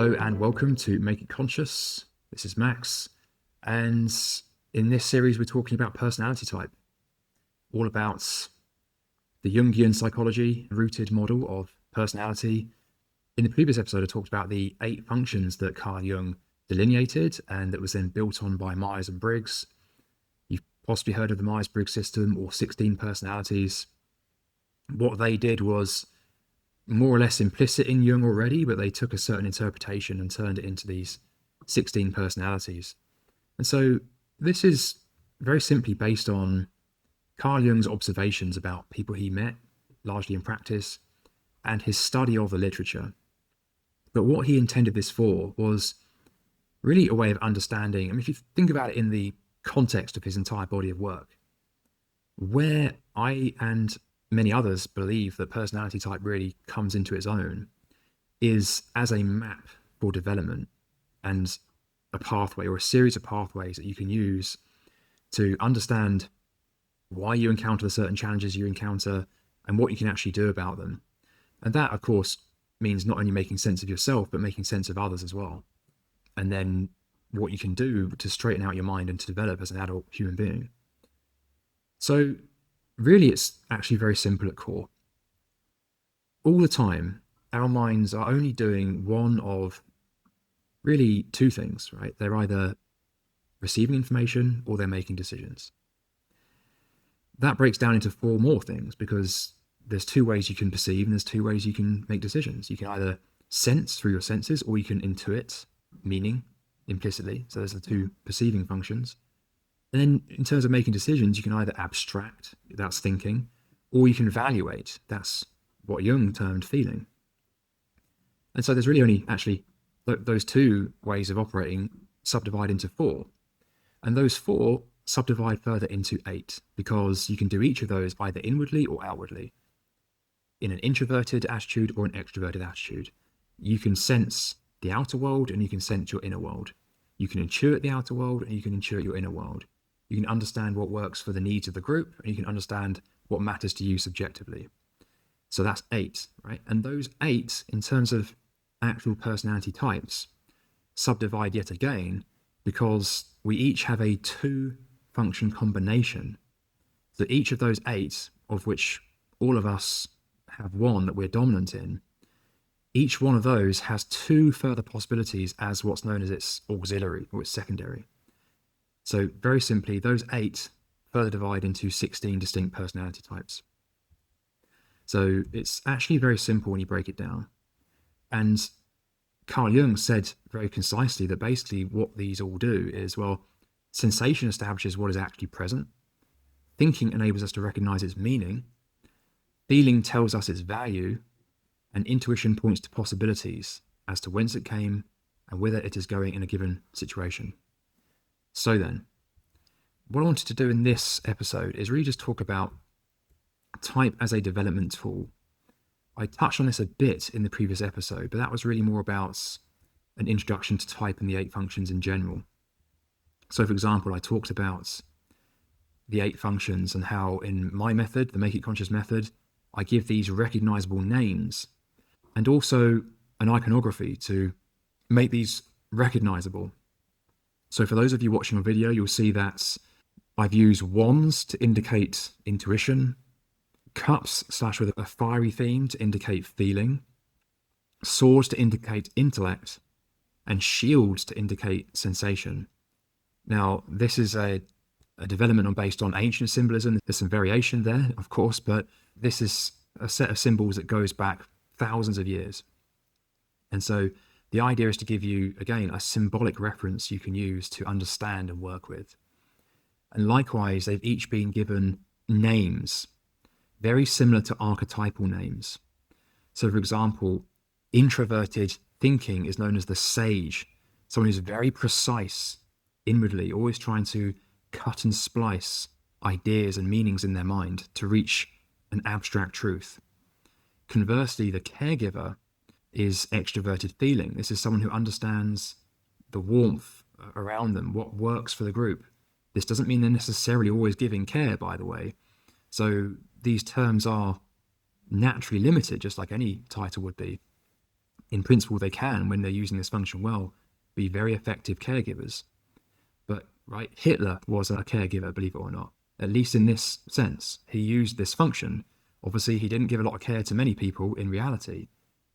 Hello and welcome to Make It Conscious. This is Max, and in this series we're talking about personality type, all about the Jungian psychology rooted model of personality. In the previous episode I talked about the 8 functions that Carl Jung delineated and that was then built on by Myers and Briggs. You've possibly heard of the Myers-Briggs system or 16 personalities. What they did was more or less implicit in Jung already, but they took a certain interpretation and turned it into these 16 personalities. And so this is very simply based on Carl Jung's observations about people he met, largely in practice, and his study of the literature. But what he intended this for was really a way of understanding. I mean, if you think about it in the context of his entire body of work, where I and many others believe that personality type really comes into its own is as a map for development and a pathway or a series of pathways that you can use to understand why you encounter the certain challenges you encounter and what you can actually do about them. And that, of course, means not only making sense of yourself, but making sense of others as well. And then what you can do to straighten out your mind and to develop as an adult human being. So really, it's actually very simple at core. All the time, our minds are only doing one of really 2 things, right? They're either receiving information or they're making decisions. That breaks down into 4 more things because there's 2 ways you can perceive and there's 2 ways you can make decisions. You can either sense through your senses or you can intuit meaning implicitly. So there's the 2 perceiving functions. And then in terms of making decisions, you can either abstract, that's thinking, or you can evaluate, that's what Jung termed feeling. And so there's really only actually those 2 ways of operating subdivide into 4. And those 4 subdivide further into 8 because you can do each of those either inwardly or outwardly. In an introverted attitude or an extroverted attitude. You can sense the outer world and you can sense your inner world. You can intuit the outer world and you can intuit your inner world. You can understand what works for the needs of the group, and you can understand what matters to you subjectively. So that's 8, right? And those 8, in terms of actual personality types, subdivide yet again because we each have a 2-function combination. So each of those 8, of which all of us have one that we're dominant in, each one of those has 2 further possibilities as what's known as its auxiliary or its secondary. So very simply, those 8 further divide into 16 distinct personality types. So it's actually very simple when you break it down. And Carl Jung said very concisely that basically what these all do is, well, sensation establishes what is actually present. Thinking enables us to recognize its meaning. Feeling tells us its value. And intuition points to possibilities as to whence it came and whither it is going in a given situation. So then, what I wanted to do in this episode is really just talk about type as a development tool. I touched on this a bit in the previous episode, but that was really more about an introduction to type and the 8 functions in general. So for example, I talked about the 8 functions and how in my method, the Make It Conscious method, I give these recognizable names and also an iconography to make these recognizable. So for those of you watching on video, you'll see that I've used wands to indicate intuition, cups / with a fiery theme to indicate feeling, swords to indicate intellect, and shields to indicate sensation. Now, this is a development based on ancient symbolism. There's some variation there, of course, but this is a set of symbols that goes back thousands of years. And so the idea is to give you, again, a symbolic reference you can use to understand and work with. And likewise, they've each been given names, very similar to archetypal names. So for example, introverted thinking is known as the sage, someone who's very precise inwardly, always trying to cut and splice ideas and meanings in their mind to reach an abstract truth. Conversely, the caregiver is extroverted feeling. This is someone who understands the warmth around them, what works for the group. This doesn't mean they're necessarily always giving care, by the way. So these terms are naturally limited, just like any title would be. in principle, they can, when they're using this function well, be very effective caregivers. But right, Hitler was a caregiver, believe it or not, at least in this sense. He used this function. Obviously, he didn't give a lot of care to many people in reality,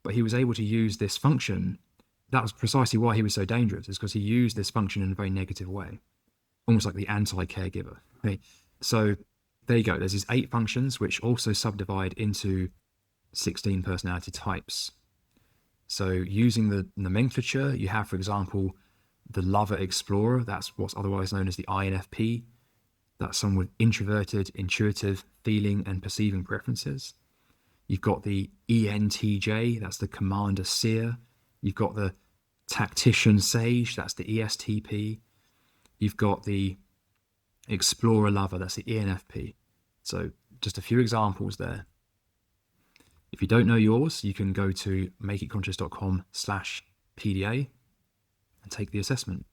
but he was able to use this function. That was precisely why he was so dangerous, is because he used this function in a very negative way, almost like the anti-caregiver. Okay? So there you go. There's these 8 functions, which also subdivide into 16 personality types. So using the nomenclature, you have, for example, the lover explorer. That's what's otherwise known as the INFP. That's someone with introverted, intuitive, feeling and perceiving preferences. You've got the ENTJ, that's the commander seer. You've got the tactician sage, that's the ESTP. You've got the explorer lover, that's the ENFP. So just a few examples there. If you don't know yours, you can go to makeitconscious.com/PDA and take the assessment.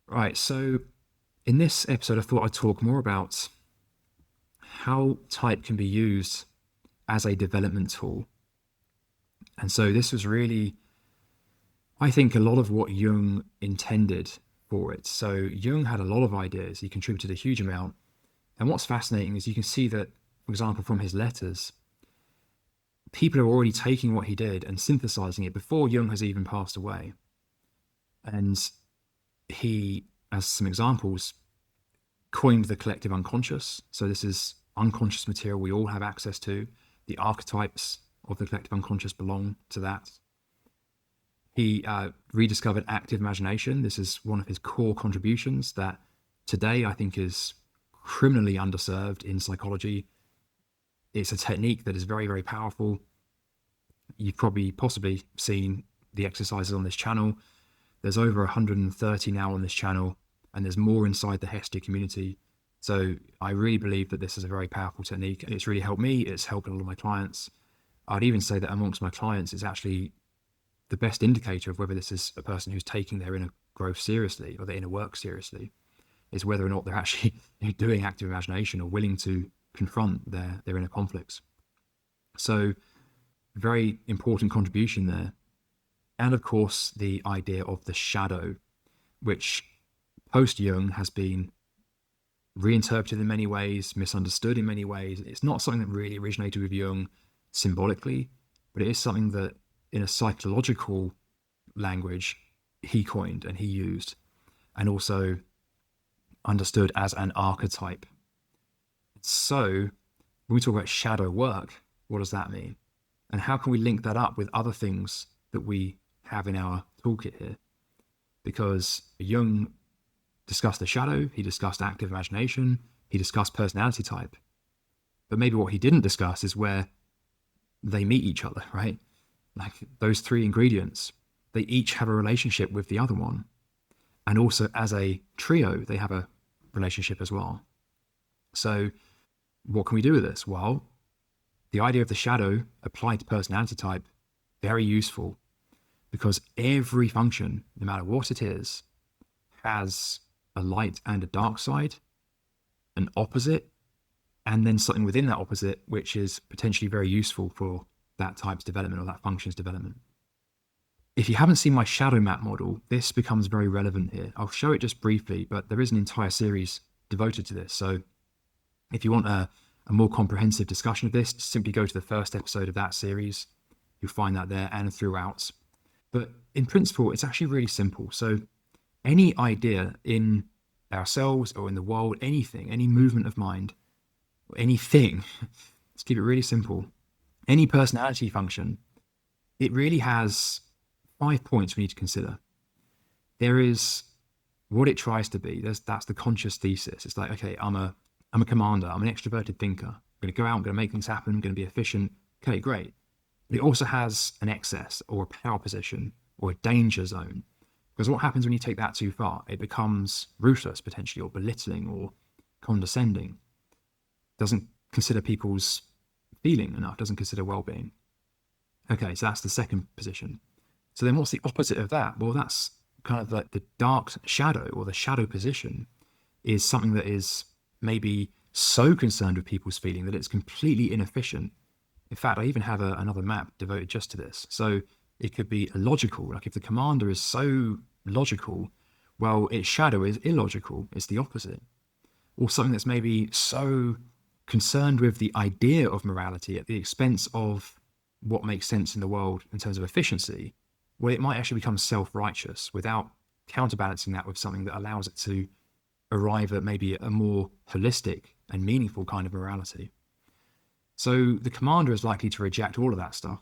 Right, so in this episode, I thought I'd talk more about how type can be used as a development tool. And so this was really, I think, a lot of what Jung intended for it. So Jung had a lot of ideas. He contributed a huge amount. And what's fascinating is you can see that, for example, from his letters, people are already taking what he did and synthesizing it before Jung has even passed away. And he, as some examples, coined the collective unconscious. So this is unconscious material we all have access to. The archetypes of the collective unconscious belong to that. He rediscovered active imagination. This is one of his core contributions that today I think is criminally underserved in psychology. It's a technique that is very, very powerful. You've probably possibly seen the exercises on this channel. There's over 130 now on this channel, and there's more inside the Hestia community. So I really believe that this is a very powerful technique. It's really helped me. It's helped a lot of my clients. I'd even say that amongst my clients, it's actually the best indicator of whether this is a person who's taking their inner growth seriously or their inner work seriously, is whether or not they're actually doing active imagination or willing to confront their inner conflicts. So very important contribution there. And of course, the idea of the shadow, which post-Jung has been reinterpreted in many ways, misunderstood in many ways. It's not something that really originated with Jung symbolically, but it is something that in a psychological language he coined and he used, and also understood as an archetype. So when we talk about shadow work, what does that mean? And how can we link that up with other things that we have in our toolkit here? Because Jung discussed the shadow, he discussed active imagination, he discussed personality type. But maybe what he didn't discuss is where they meet each other, right? Like those 3 ingredients, they each have a relationship with the other one. And also as a trio, they have a relationship as well. So what can we do with this? Well, the idea of the shadow applied to personality type, very useful, because every function, no matter what it is, has a light and a dark side, an opposite, and then something within that opposite, which is potentially very useful for that type's development or that function's development. If you haven't seen my shadow map model, this becomes very relevant here. I'll show it just briefly, but there is an entire series devoted to this. So if you want a more comprehensive discussion of this, simply go to the first episode of that series. You'll find that there and throughout. But in principle, it's actually really simple. So any idea in ourselves or in the world, anything, any movement of mind, or anything, let's keep it really simple. Any personality function, it really has 5 points we need to consider. There is what it tries to be. That's the conscious thesis. It's like, okay, I'm a commander. I'm an extroverted thinker. I'm going to go out. I'm going to make things happen. I'm going to be efficient. Okay, great. But it also has an excess or a power position or a danger zone. Because what happens when you take that too far? It becomes ruthless, potentially, or belittling or condescending. Doesn't consider people's feeling enough, doesn't consider well-being. Okay, so that's the second position. So then what's the opposite of that? Well, that's kind of like the dark shadow, or the shadow position is something that is maybe so concerned with people's feeling that it's completely inefficient. In fact, I even have another map devoted just to this. So It could be illogical. Like if the commander is so logical, well, its shadow is illogical. It's the opposite. Or something that's maybe so concerned with the idea of morality at the expense of what makes sense in the world in terms of efficiency, well, it might actually become self-righteous without counterbalancing that with something that allows it to arrive at maybe a more holistic and meaningful kind of morality. So the commander is likely to reject all of that stuff.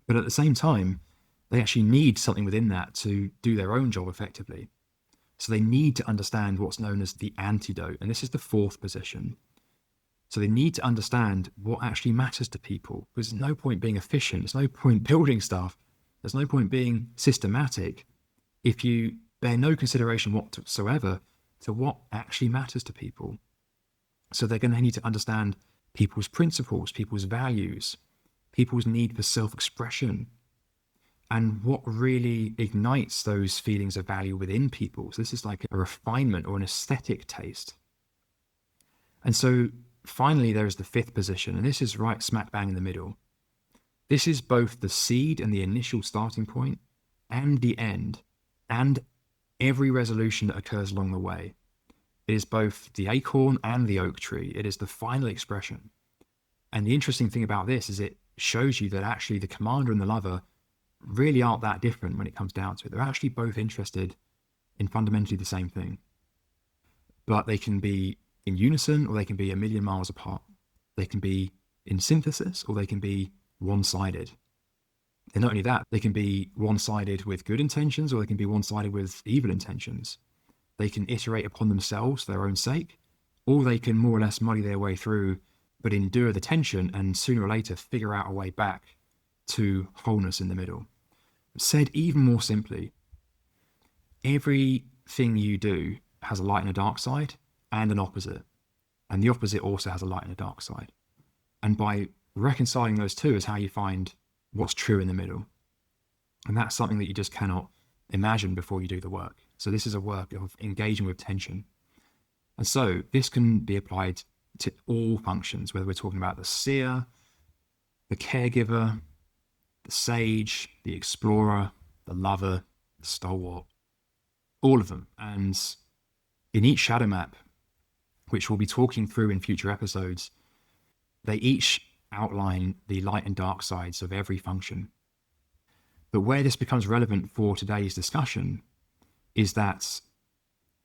But at the same time, they actually need something within that to do their own job effectively. So they need to understand what's known as the antidote. And this is the fourth position. So they need to understand what actually matters to people. Because there's no point being efficient. There's no point building stuff. There's no point being systematic if you bear no consideration whatsoever to what actually matters to people. So they're going to need to understand people's principles, people's values, people's need for self-expression, and what really ignites those feelings of value within people. So this is like a refinement or an aesthetic taste. And so finally, there is the fifth position, and this is right smack bang in the middle. This is both the seed and the initial starting point, and the end, and every resolution that occurs along the way. It is both the acorn and the oak tree. It is the final expression. And the interesting thing about this is it shows you that actually the commander and the lover really aren't that different when it comes down to it. They're actually both interested in fundamentally the same thing. But they can be in unison, or they can be a million miles apart. They can be in synthesis, or they can be one-sided. And not only that, they can be one-sided with good intentions, or they can be one-sided with evil intentions. They can iterate upon themselves for their own sake, or they can more or less muddy their way through, but endure the tension and sooner or later figure out a way back to wholeness in the middle. Said even more simply, everything you do has a light and a dark side and an opposite. And the opposite also has a light and a dark side. And by reconciling those two is how you find what's true in the middle. And that's something that you just cannot imagine before you do the work. So this is a work of engaging with tension. And so this can be applied to all functions, whether we're talking about the seer, the caregiver, the sage, the explorer, the lover, the stalwart, all of them. And in each shadow map, which we'll be talking through in future episodes, they each outline the light and dark sides of every function. But where this becomes relevant for today's discussion is that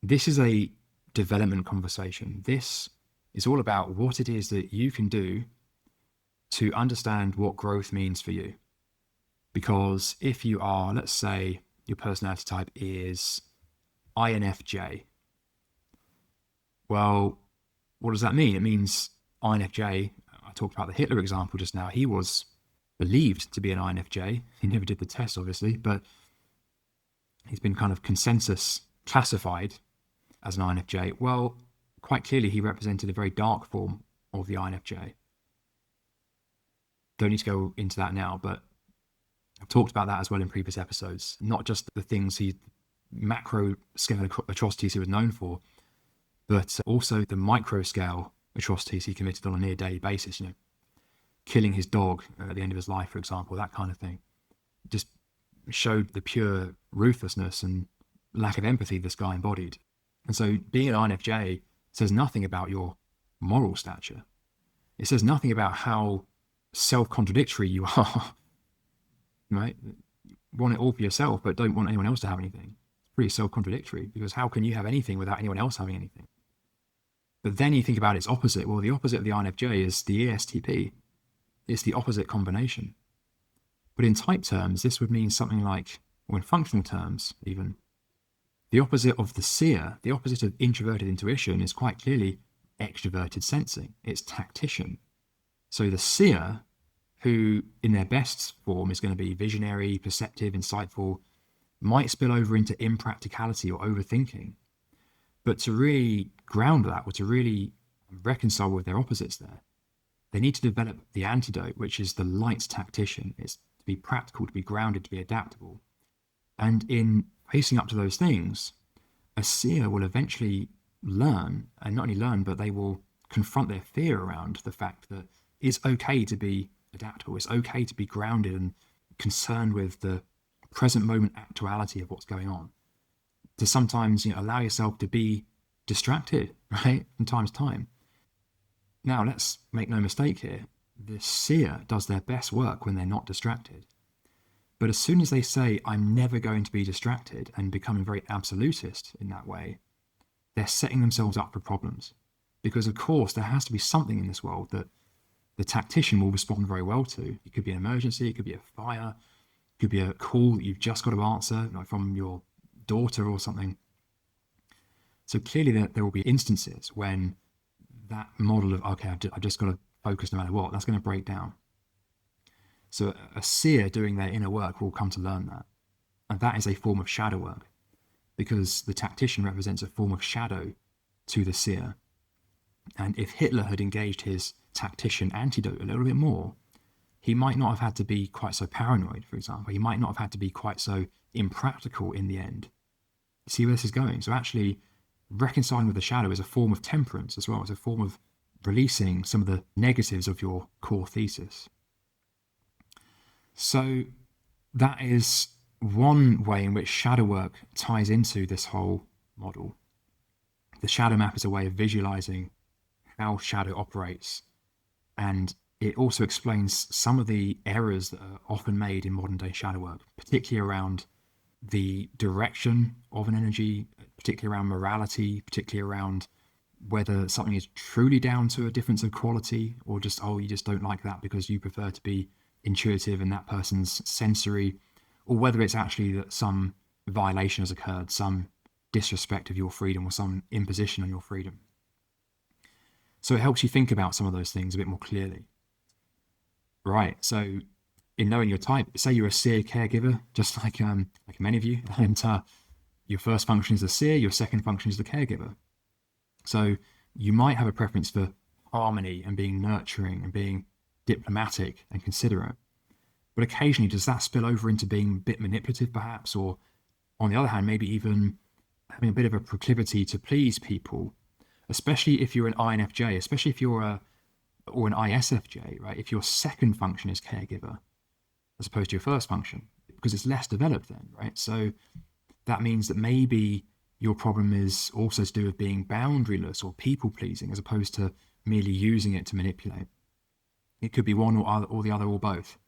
this is a development conversation. This is all about what it is that you can do to understand what growth means for you. Because if you are, let's say, your personality type is INFJ, well, what does that mean? It means INFJ, I talked about the Hitler example just now, he was believed to be an INFJ. He never did the test, obviously, but he's been kind of consensus classified as an INFJ. Well, quite clearly he represented a very dark form of the INFJ. Don't need to go into that now, but I've talked about that as well in previous episodes. Not just the things macro scale atrocities he was known for, but also the micro scale atrocities he committed on a near daily basis, killing his dog at the end of his life, for example, that kind of thing. Just showed the pure ruthlessness and lack of empathy this guy embodied. And so being an INFJ says nothing about your moral stature. It says nothing about how self-contradictory you are, right? You want it all for yourself, but don't want anyone else to have anything. It's pretty self-contradictory, because how can you have anything without anyone else having anything? But then you think about its opposite. Well, the opposite of the INFJ is the ESTP. It's the opposite combination. But in type terms, this would mean something like, or in functional terms even, the opposite of the seer, the opposite of introverted intuition is quite clearly extroverted sensing. It's tactician. So the seer, who in their best form is going to be visionary, perceptive, insightful, might spill over into impracticality or overthinking. But to really ground that, or to really reconcile with their opposites there, they need to develop the antidote, which is the light tactician. It's to be practical, to be grounded, to be adaptable. And in facing up to those things, a seer will eventually learn, and not only learn, but they will confront their fear around the fact that it's okay to be adaptable. It's okay to be grounded and concerned with the present moment actuality of what's going on, to sometimes allow yourself to be distracted, right, from time to time. Now, let's make no mistake here. The seer does their best work when they're not distracted. But as soon as they say, I'm never going to be distracted, and becoming very absolutist in that way, they're setting themselves up for problems. Because, of course, there has to be something in this world that the tactician will respond very well to. It could be an emergency, it could be a fire, it could be a call that you've just got to answer, like from your daughter or something. So clearly there will be instances when that model of, okay, I've just got to focus no matter what, that's going to break down. So a seer doing their inner work will come to learn that. And that is a form of shadow work, because the tactician represents a form of shadow to the seer. And if Hitler had engaged his tactician antidote a little bit more, he might not have had to be quite so paranoid, for example. He might not have had to be quite so impractical in the end. See where this is going? So actually, reconciling with the shadow is a form of temperance as well. It's a form of releasing some of the negatives of your core thesis. So that is one way in which shadow work ties into this whole model. The shadow map is a way of visualizing how shadow operates, and it also explains some of the errors that are often made in modern day shadow work, particularly around the direction of an energy, particularly around morality, particularly around whether something is truly down to a difference of quality, or just, oh, you just don't like that because you prefer to be intuitive and that person's sensory, or whether it's actually that some violation has occurred, some disrespect of your freedom or some imposition on your freedom. So it helps you think about some of those things a bit more clearly. Right, so in knowing your type, say you're a seer caregiver, just like many of you, and your first function is the seer, your second function is the caregiver. So you might have a preference for harmony and being nurturing and being diplomatic and considerate. But occasionally, does that spill over into being a bit manipulative, perhaps? Or on the other hand, maybe even having a bit of a proclivity to please people, especially if you're an INFJ, especially if you're or an ISFJ, right? If your second function is caregiver, as opposed to your first function, because it's less developed then, right? So that means that maybe your problem is also to do with being boundaryless or people-pleasing, as opposed to merely using it to manipulate. It could be one or the other or both.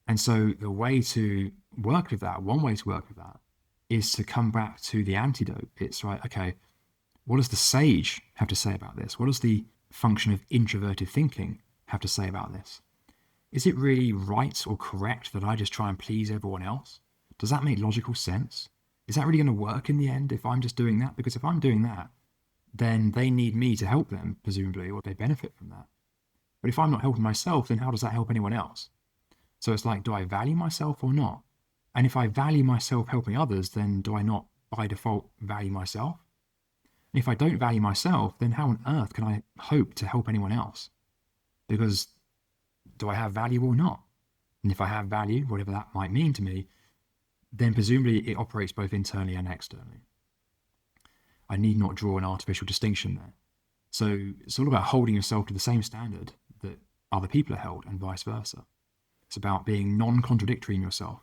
And so the way to work with that, one way to work with that, is to come back to the antidote. It's right, okay, what does the sage have to say about this? What does the function of introverted thinking have to say about this? Is it really right or correct that I just try and please everyone else? Does that make logical sense? Is that really going to work in the end if I'm just doing that? Because if I'm doing that, then they need me to help them, presumably, or they benefit from that. But if I'm not helping myself, then how does that help anyone else? So it's like, do I value myself or not? And if I value myself helping others, then do I not by default value myself? And if I don't value myself, then how on earth can I hope to help anyone else? Because do I have value or not? And if I have value, whatever that might mean to me, then presumably it operates both internally and externally. I need not draw an artificial distinction there. So it's all about holding yourself to the same standard that other people are held, and vice versa. It's about being non-contradictory in yourself.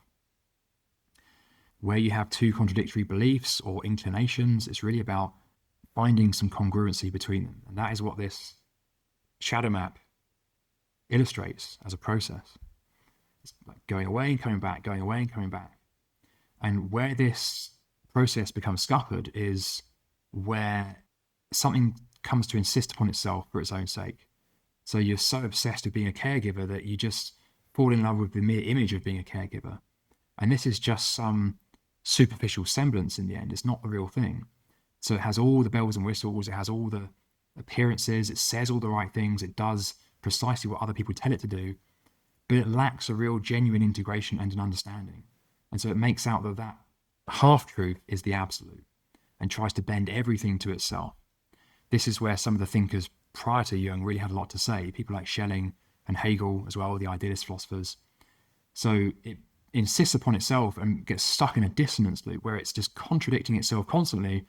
Where you have two contradictory beliefs or inclinations, it's really about finding some congruency between them. And that is what this shadow map illustrates as a process. It's like going away and coming back, going away and coming back. And where this process becomes scuppered is where something comes to insist upon itself for its own sake. So you're so obsessed with being a caregiver that you just fall in love with the mere image of being a caregiver. And this is just some superficial semblance in the end. It's not the real thing. So it has all the bells and whistles, it has all the appearances, it says all the right things, it does precisely what other people tell it to do, but it lacks a real genuine integration and an understanding. And so it makes out that that half-truth is the absolute and tries to bend everything to itself. This is where some of the thinkers prior to Jung really had a lot to say, people like Schelling and Hegel as well, the idealist philosophers. So it insists upon itself and gets stuck in a dissonance loop where it's just contradicting itself constantly,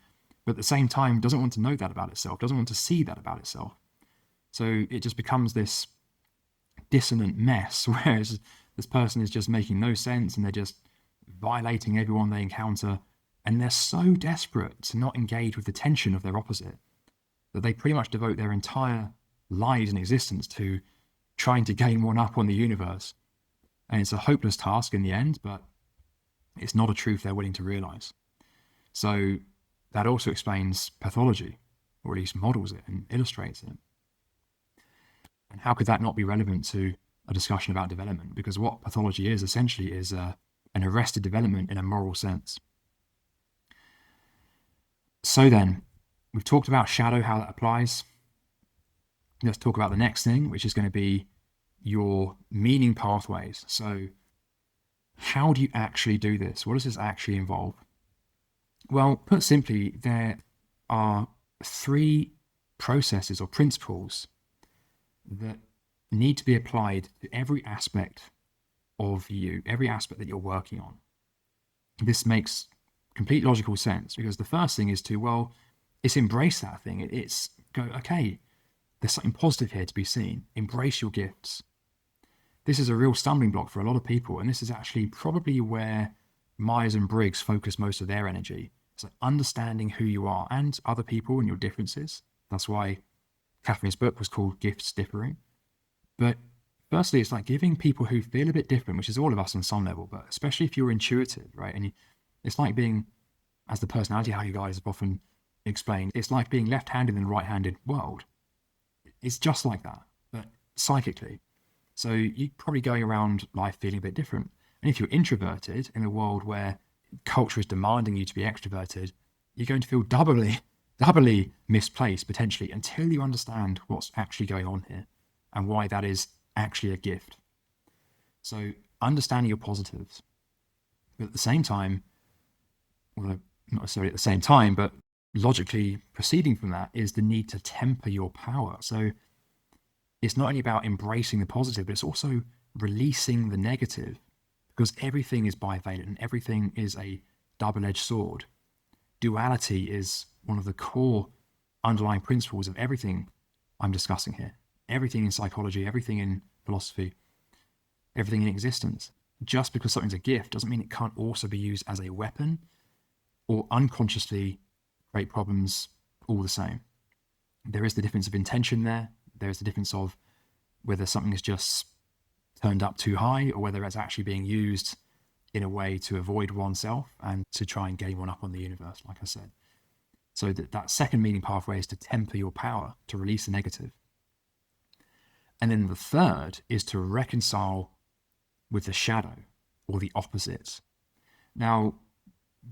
but at the same time doesn't want to know that about itself, doesn't want to see that about itself. So it just becomes this dissonant mess where it's this person is just making no sense and they're just violating everyone they encounter. And they're so desperate to not engage with the tension of their opposite that they pretty much devote their entire lives and existence to trying to gain one up on the universe. And it's a hopeless task in the end, but it's not a truth they're willing to realize. So that also explains pathology, or at least models it and illustrates it. And how could that not be relevant to a discussion about development? Because what pathology is essentially is an arrested development in a moral sense. So then, we've talked about shadow, how that applies. Let's talk about the next thing, which is going to be your meaning pathways. So how do you actually do this? What does this actually involve? Well, put simply, there are 3 processes or principles that need to be applied to every aspect of you, every aspect that you're working on. This makes complete logical sense, because the first thing is to, well, it's embrace that thing. It's go, okay, there's something positive here to be seen. Embrace your gifts. This is a real stumbling block for a lot of people, and this is actually probably where Myers and Briggs focus most of their energy. It's like understanding who you are and other people and your differences. That's why Catherine's book was called Gifts Differing. But firstly, it's like giving people who feel a bit different, which is all of us on some level, but especially if you're intuitive, right? And it's like being, as the personality how you guys have often explained, it's like being left-handed in a right-handed world. It's just like that, but psychically. So you're probably going around life feeling a bit different. And if you're introverted in a world where culture is demanding you to be extroverted, you're going to feel doubly misplaced potentially, until you understand what's actually going on here and why that is actually a gift. So understanding your positives, but at the same time, well, not necessarily at the same time, but logically proceeding from that is the need to temper your power. So it's not only about embracing the positive, but it's also releasing the negative, because everything is bivalent and everything is a double-edged sword. Duality is one of the core underlying principles of everything I'm discussing here. Everything in psychology, everything in philosophy, everything in existence. Just because something's a gift doesn't mean it can't also be used as a weapon or unconsciously create problems all the same. There is the difference of intention there. There is the difference of whether something is just turned up too high or whether it's actually being used in a way to avoid oneself and to try and gain one up on the universe, like I said. So that second meaning pathway is to temper your power, to release the negative. And then the third is to reconcile with the shadow or the opposite. Now,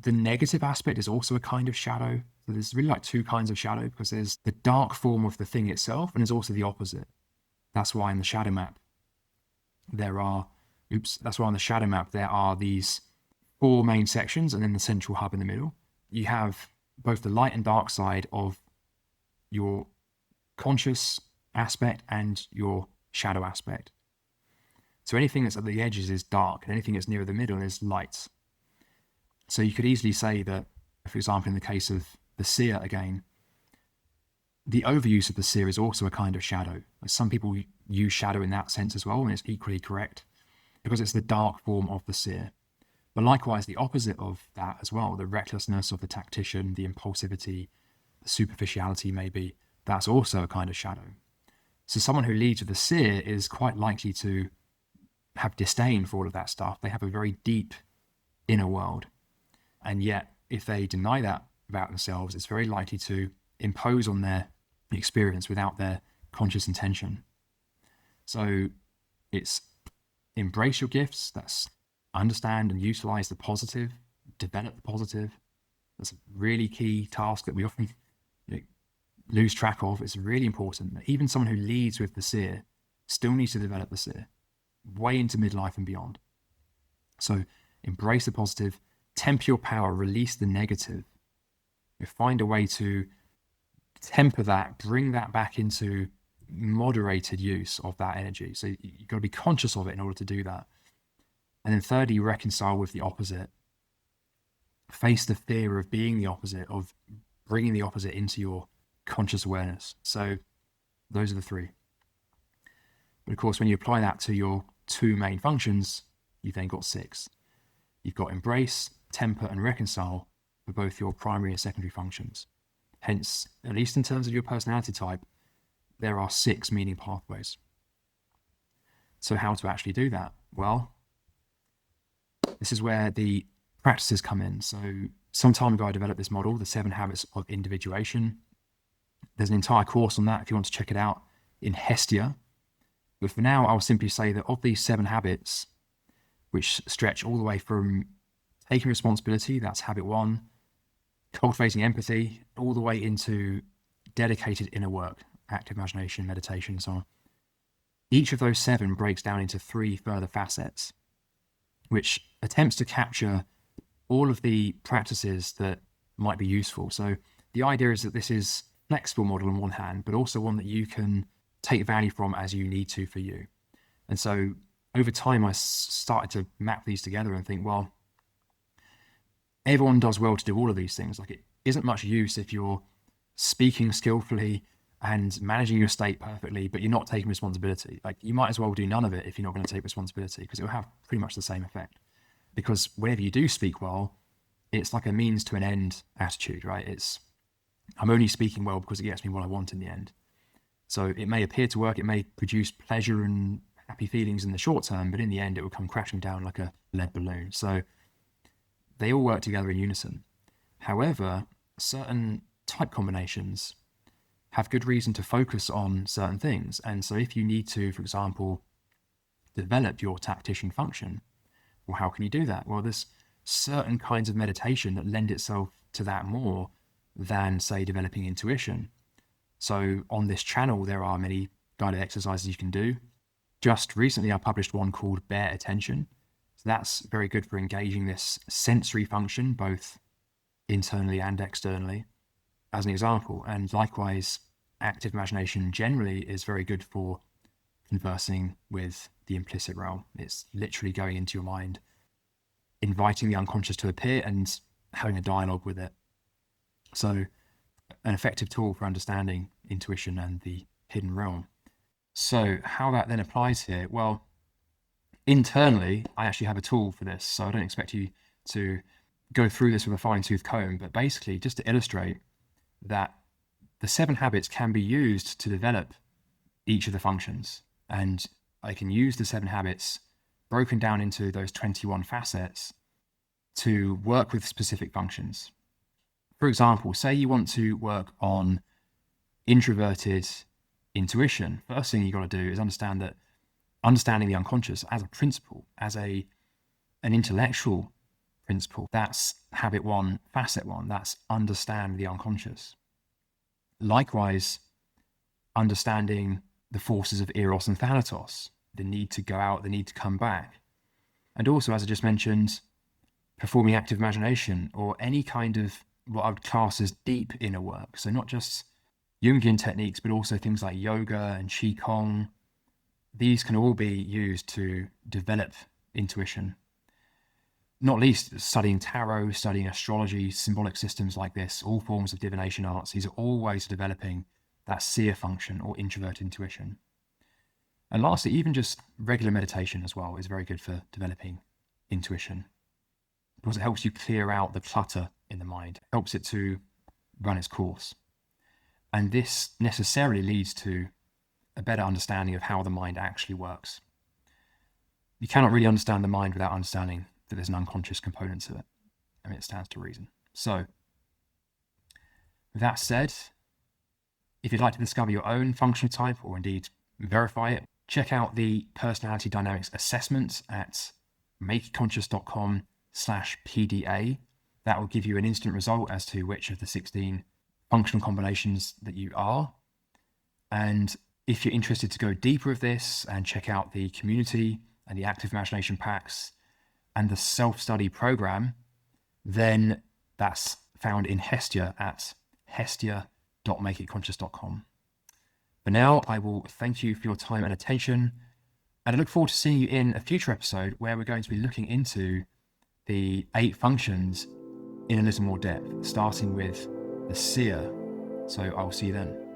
the negative aspect is also a kind of shadow. So there's really like 2 kinds of shadow, because there's the dark form of the thing itself and there's also the opposite. That's why in the shadow map, there are these 4 main sections and then the central hub in the middle. You have both the light and dark side of your conscious aspect and your shadow aspect. So anything that's at the edges is dark and anything that's near the middle is light. So you could easily say that, for example, in the case of the seer again, the overuse of the seer is also a kind of shadow. Some people use shadow in that sense as well, and it's equally correct, because it's the dark form of the seer. But likewise, the opposite of that as well, the recklessness of the tactician, the impulsivity, the superficiality maybe, that's also a kind of shadow. So someone who leads with the seer is quite likely to have disdain for all of that stuff. They have a very deep inner world. And yet, if they deny that about themselves, it's very likely to impose on their experience without their conscious intention. So it's embrace your gifts. That's understand and utilize the positive, develop the positive. That's a really key task that we often lose track of. It's really important. Even someone who leads with the seer still needs to develop the seer way into midlife and beyond. So embrace the positive, temper your power, release the negative. Find a way to temper that, bring that back into moderated use of that energy. So you've got to be conscious of it in order to do that. And then thirdly, reconcile with the opposite. Face the fear of being the opposite, of bringing the opposite into your conscious awareness. So those are the 3. But of course, when you apply that to your 2 main functions, you've then got 6. You've got embrace, temper, and reconcile for both your primary and secondary functions. Hence, at least in terms of your personality type, there are 6 meaning pathways. So how to actually do that? Well, this is where the practices come in. So some time ago, I developed this model, the 7 Habits of Individuation. There's an entire course on that if you want to check it out in Hestia. But for now, I'll simply say that of these 7 habits, which stretch all the way from taking responsibility, that's habit 1, cultivating empathy, all the way into dedicated inner work, active imagination, meditation, and so on. Each of those 7 breaks down into 3 further facets, which attempts to capture all of the practices that might be useful. So the idea is that this is a flexible model on one hand, but also one that you can take value from as you need to for you. And so over time, I started to map these together and think, well, everyone does well to do all of these things. Like, it isn't much use if you're speaking skillfully and managing your state perfectly, but you're not taking responsibility. Like, you might as well do none of it if you're not going to take responsibility, because it will have pretty much the same effect. Because whenever you do speak well, it's like a means to an end attitude, right? I'm only speaking well because it gets me what I want in the end. So it may appear to work, it may produce pleasure and happy feelings in the short term, but in the end, it will come crashing down like a lead balloon. So they all work together in unison. However, certain type combinations have good reason to focus on certain things. And so if you need to, for example, develop your tactician function, well, how can you do that? Well, there's certain kinds of meditation that lend itself to that more than, say, developing intuition. So on this channel, there are many guided exercises you can do. Just recently, I published one called Bear Attention. So that's very good for engaging this sensory function, both internally and externally, as an example. And likewise, active imagination generally is very good for conversing with the implicit realm. It's literally going into your mind, inviting the unconscious to appear and having a dialogue with it. So an effective tool for understanding intuition and the hidden realm. So how that then applies here? Well, internally, I actually have a tool for this. So I don't expect you to go through this with a fine-tooth comb, but basically just to illustrate that the 7 habits can be used to develop each of the functions. And I can use the 7 habits broken down into those 21 facets to work with specific functions. For example, say you want to work on introverted intuition. First thing you got to do is understand that understanding the unconscious as a principle, as an intellectual principle, that's habit 1, facet 1. That's understand the unconscious. Likewise, understanding the forces of Eros and Thanatos, the need to go out, the need to come back. And also, as I just mentioned, performing active imagination or any kind of what I would class as deep inner work. So not just Jungian techniques, but also things like yoga and Qigong. These can all be used to develop intuition. Not least studying tarot, studying astrology, symbolic systems like this, all forms of divination arts. These are all ways of developing that seer function or introvert intuition. And lastly, even just regular meditation as well is very good for developing intuition, because it helps you clear out the clutter in the mind, helps it to run its course. And this necessarily leads to a better understanding of how the mind actually works. You cannot really understand the mind without understanding that there's an unconscious component to it. I mean, it stands to reason. So, with that said, if you'd like to discover your own functional type, or indeed verify it, check out the Personality Dynamics Assessment at makeitconscious.com/PDA. That will give you an instant result as to which of the 16 functional combinations that you are. And if you're interested to go deeper with this and check out the community and the active imagination packs and the self-study program, then that's found in Hestia at hestia.makeitconscious.com. For now, I will thank you for your time and attention, and I look forward to seeing you in a future episode where we're going to be looking into the 8 functions in a little more depth, starting with the seer. So I'll see you then.